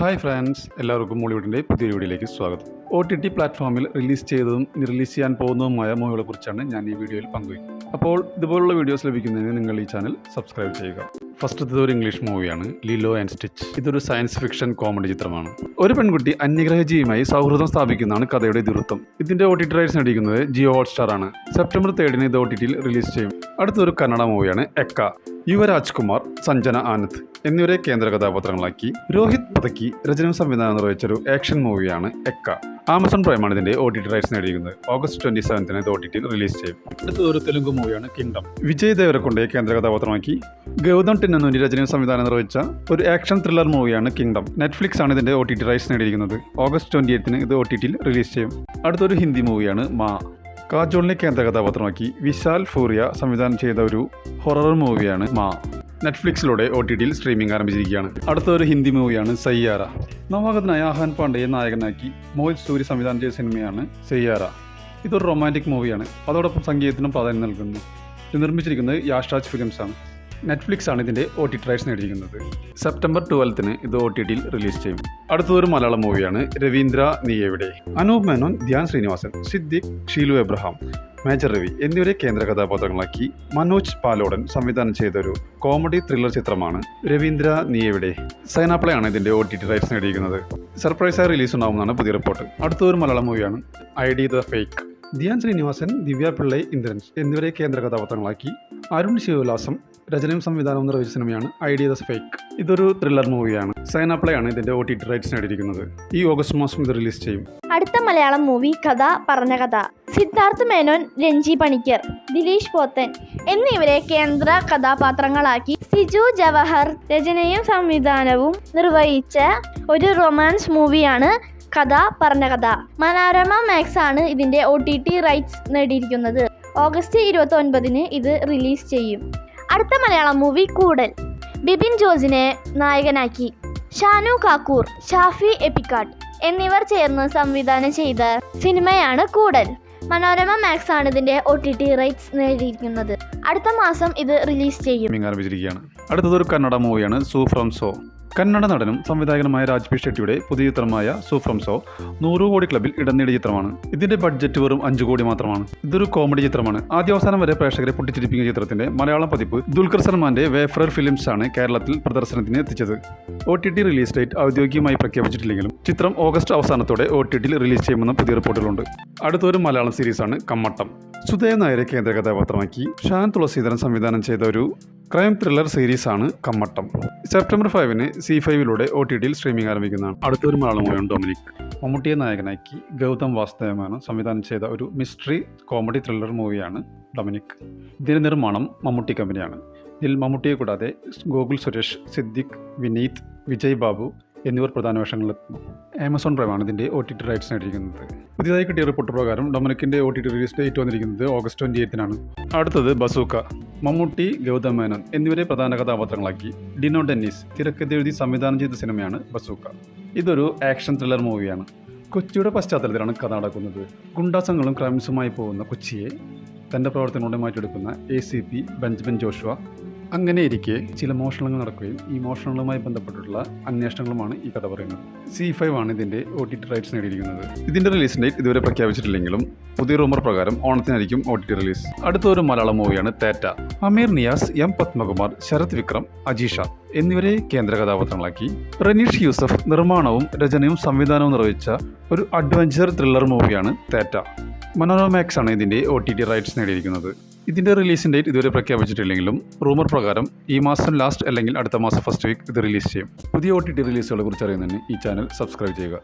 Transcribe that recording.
Hi friends, എല്ലാവർക്കും മോളിവുഡിൻ്റെ പുതിയൊരു വീഡിയോയിലേക്ക് സ്വാഗതം. OTT പ്ലാറ്റ്ഫോമിൽ റിലീസ് ചെയ്തതും റിലീസ് ചെയ്യാൻ പോകുന്നതുമായ മൂവികളെ കുറിച്ചാണ് ഞാൻ ഈ വീഡിയോയിൽ പങ്കുവയ്ക്കുന്നത്. അപ്പോൾ ഇതുപോലുള്ള വീഡിയോസ് ലഭിക്കുന്നതിന് നിങ്ങൾ ഈ ചാനൽ സബ്സ്ക്രൈബ് ചെയ്യുക. ഫസ്റ്റത്തെ ഒരു ഇംഗ്ലീഷ് മൂവിയാണ് ലിലോ ആൻഡ് സ്റ്റിച്ച്. ഇതൊരു സയൻസ് ഫിക്ഷൻ കോമഡി ചിത്രമാണ്. ഒരു പെൺകുട്ടി അന്യഗ്രഹജീവിയുമായി സൗഹൃദം സ്ഥാപിക്കുന്നതാണ് കഥയുടെ ഇതിവൃത്തം. ഇതിന്റെ OTT റൈറ്റ്സ് നേടിയിരിക്കുന്നത് ജിയോ ഹോട്ട്സ്റ്റാർ ആണ്. സെപ്റ്റംബർ 3 ഇത് OTTയിൽ റിലീസ് ചെയ്യും. അടുത്തൊരു കന്നഡ മൂവിയാണ് എക്ക. യുവരാജ് കുമാർ, സഞ്ജന ആനന്ദ് എന്നിവരെ കേന്ദ്ര കഥാപാത്രങ്ങളാക്കി രോഹിത് പതക്കി രചനയും സംവിധാനം നിർവഹിച്ചൊരു ആക്ഷൻ മൂവിയാണ് എക്ക. ആമസോൺ പ്രൈമാണ് ഇതിന്റെ OTT റൈറ്റ്സ് നേടിയിരിക്കുന്നത്. ഓഗസ്റ്റ് 27 ഇത് OTTയിൽ റിലീസ് ചെയ്യും. അടുത്തൊരു തെലുങ്ക് മൂവിയാണ് കിങ്ഡം. വിജയ് ദേവരക്കൊണ്ടയെ കേന്ദ്ര കഥാപാത്രമാക്കി ഗൗതം ടിന്നനൂരി രചനയും സംവിധാനം നിർവഹിച്ച ഒരു ആക്ഷൻ ത്രില്ലർ മൂവിയാണ് കിങ്ഡം. നെറ്റ്ഫ്ലിക്സ് ആണ് ഇതിന്റെ OTT റൈറ്റ്സ് നേടിയിരിക്കുന്നത്. ഓഗസ്റ്റ് 28 ഇത് OTTയിൽ റിലീസ് ചെയ്യും. അടുത്തൊരു ഹിന്ദി മൂവിയാണ് മാ. കാജോളിനെ കേന്ദ്ര കഥാപാത്രമാക്കി വിശാൽ ഫൂറിയ സംവിധാനം ചെയ്ത ഒരു ഹൊറർ മൂവിയാണ് മാ. നെറ്റ്ഫ്ലിക്സിലൂടെ OTTയിൽ സ്ട്രീമിംഗ് ആരംഭിച്ചിരിക്കുകയാണ്. അടുത്തൊരു ഹിന്ദി മൂവിയാണ് സയ്യാര. നവാഗതനായ ആഹാൻ പാണ്ഡെയെ നായകനാക്കി മോഹിത് സൂരി സംവിധാനം ചെയ്ത സിനിമയാണ് സയ്യാര. ഇതൊരു റൊമാൻറ്റിക് മൂവിയാണ്. അതോടൊപ്പം സംഗീതത്തിനും പ്രാധാന്യം നൽകുന്നു. ഇത് നിർമ്മിച്ചിരിക്കുന്നത് യാഷ്രാജ് ഫിലിംസ് ആണ്. നെറ്റ്ഫ്ലിക്സ് ആണ് ഇതിന്റെ OTT റൈറ്റ്സ് നേടിയിരിക്കുന്നത്. സെപ്റ്റംബർ 12 ഇത് OTTയിൽ റിലീസ് ചെയ്യും. അടുത്തൊരു മലയാളം മൂവിയാണ് രവീന്ദ്ര നീ എവിടെ. അനൂപ് മേനോൻ, ധ്യാൻ ശ്രീനിവാസൻ, സിദ്ദിഖ്, ഷീലു എബ്രഹാം, മേജർ രവി എന്നിവരെ കേന്ദ്ര കഥാപാത്രങ്ങളാക്കി മനോജ് പാലോടൻ സംവിധാനം ചെയ്ത ഒരു കോമഡി ത്രില്ലർ ചിത്രമാണ് രവീന്ദ്ര നീ എവിടെ. സൈനാപ്ലേ ആണ് ഇതിന്റെ OTT റൈറ്റ്സ് നേടിയിരിക്കുന്നത്. സർപ്രൈസായി റിലീസ് ഉണ്ടാവുമെന്നാണ് പുതിയ റിപ്പോർട്ട്. അടുത്തൊരു മലയാളം മൂവിയാണ് ID the fake. Dhyan Sreenivasan, Divya Pillai, Indrans എന്നിവരെ കേന്ദ്ര കഥാപാത്രങ്ങളാക്കി അരുൺ ശിവവിലാസം രചനയും സംവിധാനവും നിർവഹിച്ച സിനിമയാണ് ID ദ ഫേക്ക്. ഇതൊരു ത്രില്ലർ മൂവിയാണ്. സൈനാപ്ലേ ആണ് ഇതിന്റെ OTT റൈറ്റ്സ് നേടിയിരിക്കുന്നത്. ഈ ഓഗസ്റ്റ് മാസം ഇത് റിലീസ് ചെയ്യും. അടുത്ത മലയാളം മൂവി കഥ പറഞ്ഞ കഥ. സിദ്ധാർത്ഥ് മേനോൻ, രഞ്ജി പണിക്കർ, ദിലീഷ് പോത്തൻ എന്നിവരെ കേന്ദ്ര കഥാപാത്രങ്ങളാക്കി സിജു ജവഹർ രചനയും സംവിധാനവും നിർവഹിച്ച ഒരു റൊമാൻസ് മൂവിയാണ് കഥ പറഞ്ഞ കഥ. മനോരമ മാക്സ് ആണ് ഇതിന്റെ OTT റൈറ്റ്സ് നേടിയിരിക്കുന്നത്. ഓഗസ്റ്റ് 29 ഇത് റിലീസ് ചെയ്യും. അടുത്ത മലയാളം മൂവി കൂടൽ. ബിബിൻ ജോസിനെ നായകനാക്കി ഷാനു കാക്കൂർ, ഷാഫി എപ്പിക്കാട്ട് എന്നിവർ ചേർന്ന് സംവിധാനം ചെയ്ത സിനിമയാണ് കൂടൽ. മനോരമ മാക്സ് ആണ് ഇതിന്റെ OTT റൈറ്റ്സ് നേടിയിരിക്കുന്നത്. അടുത്ത മാസം ഇത് റിലീസ് ചെയ്യും. അടുത്തതൊരു കന്നഡ മൂവിയാണ് സൂ ഫ്രം സോ. കന്നഡ നടനും സംവിധായകനുമായ രാജ്ബി ഷെട്ടിയുടെ പുതിയ ചിത്രമായ സൂ ഫ്രം സോ 100 കോടി ക്ലബിൽ ഇടം നേടിയ ചിത്രമാണ്. ഇതിന്റെ ബഡ്ജറ്റ് വെറും 5 കോടി മാത്രമാണ്. ഇതൊരു കോമഡി ചിത്രമാണ്. ആദ്യാവസാനം വരെ പ്രേക്ഷകരെ പൊട്ടിച്ചിരിപ്പിക്കുന്ന ചിത്രത്തിന്റെ മലയാളം പതിപ്പ് ദുൽഖർ സൽമാന്റെ വേഫറർ ഫിലിംസ് ആണ് കേരളത്തിൽ പ്രദർശനത്തിന് എത്തിച്ചത്. OTT റിലീസ് ഡേറ്റ് ഔദ്യോഗികമായി പ്രഖ്യാപിച്ചിട്ടില്ലെങ്കിലും ചിത്രം ഓഗസ്റ്റ് അവസാനത്തോടെ OTTയിൽ റിലീസ് ചെയ്യുമെന്ന് പുതിയ റിപ്പോർട്ടുകളുണ്ട്. അടുത്തൊരു മലയാളം സീരീസാണ് കമ്മട്ടം. സുധേവ് നായരെ കേന്ദ്ര കഥാപാത്രമാക്കി ഷാൻ തുളസീധരൻ സംവിധാനം ചെയ്ത ഒരു ക്രൈം ത്രില്ലർ സീരീസാണ് കമ്മട്ടം. സെപ്റ്റംബർ 5 C5 OTTയിൽ സ്ട്രീമിംഗ് ആരംഭിക്കുന്നതാണ്. അടുത്തൊരു മലയാളം മൂവിയാണ് ഡൊമിനിക്. മമ്മൂട്ടിയെ നായകനാക്കി ഗൗതം വാസുദേവനാണ് സംവിധാനം ചെയ്ത ഒരു മിസ്റ്ററി കോമഡി ത്രില്ലർ മൂവിയാണ് ഡൊമിനിക്. ഇതിന്റെ നിർമ്മാണം മമ്മൂട്ടി കമ്പനിയാണ്. ഇതിൽ മമ്മൂട്ടിയെ കൂടാതെ ഗോകുൽ സുരേഷ്, സിദ്ദിഖ്, വിനീത്, വിജയ് ബാബു എന്നിവർ പ്രധാന വേഷങ്ങളിലെത്തുന്നു. ആമസോൺ പ്രൈമാണ് ഇതിന്റെ OTT റൈറ്റ്സ് നേടിയിരിക്കുന്നത്. പുതിയതായി കിട്ടിയ റിപ്പോർട്ട് പ്രകാരം ഡൊമിനിക്കിന്റെ OTT റിലീസ് ഡേറ്റ് വന്നിരിക്കുന്നത് ഓഗസ്റ്റ് 28 അടുത്തത് ബസൂക്ക. മമ്മൂട്ടി, ഗൗതം മേനോൻ എന്നിവരെ പ്രധാന കഥാപാത്രങ്ങളാക്കി ഡിനോ ഡെന്നിസ് തിരക്കഥെഴുതി സംവിധാനം ചെയ്ത സിനിമയാണ് ബസൂക്ക. ഇതൊരു ആക്ഷൻ ത്രില്ലർ മൂവിയാണ്. കൊച്ചിയുടെ പശ്ചാത്തലത്തിലാണ് കഥ നടക്കുന്നത്. ഗുണ്ടാസംഘങ്ങളും ക്രൈംസുമായി പോകുന്ന കൊച്ചിയെ തന്റെ പ്രവർത്തനങ്ങളോടെ മാറ്റിയെടുക്കുന്ന ACP ബെഞ്ചമിൻ ജോഷുവ. അങ്ങനെ ഇരിക്കെ ചില മോഷണങ്ങൾ നടക്കുകയും ഈ മോഷണങ്ങളുമായി ബന്ധപ്പെട്ടിട്ടുള്ള അന്വേഷണങ്ങളുമാണ് ഈ കഥ പറയുന്നത്. C5 ആണ് ഇതിന്റെ OTT റൈറ്റ്സ് നേടിയിരിക്കുന്നത്. ഇതിന്റെ റിലീസ് ഡേറ്റ് ഇതുവരെ പ്രഖ്യാപിച്ചിട്ടില്ലെങ്കിലും പുതിയ റൂമർ പ്രകാരം ഓണത്തിനായിരിക്കും OTT റിലീസ്. അടുത്തൊരു മലയാളം മൂവിയാണ് തേറ്റ. അമീർ നിയാസ്, M പത്മകുമാർ, ശരത് വിക്രം, അജീഷ എന്നിവരെ കേന്ദ്ര കഥാപാത്രങ്ങളാക്കി റനീഷ് യൂസഫ് നിർമ്മാണവും രചനയും സംവിധാനവും നിർവഹിച്ച ഒരു അഡ്വഞ്ചർ ത്രില്ലർ മൂവിയാണ് തേറ്റ. മനോരമ മാക്സ് ആണ് ഇതിന്റെ OTT റൈറ്റ്സ് നേടിയിരിക്കുന്നത്. ഇതിന്റെ റിലീസിംഗ് ഡേറ്റ് ഇതുവരെ പ്രഖ്യാപിച്ചിട്ടില്ലെങ്കിലും റൂമർ പ്രകാരം ഈ മാസം ലാസ്റ്റ് അല്ലെങ്കിൽ അടുത്ത മാസം ഫസ്റ്റ് വീക്ക് ഇത് റിലീസ് ചെയ്യും. പുതിയ OTT റിലീസുകളെ കുറിച്ച് അറിയുന്നതിന് ഈ ചാനൽ സബ്സ്ക്രൈബ് ചെയ്യുക.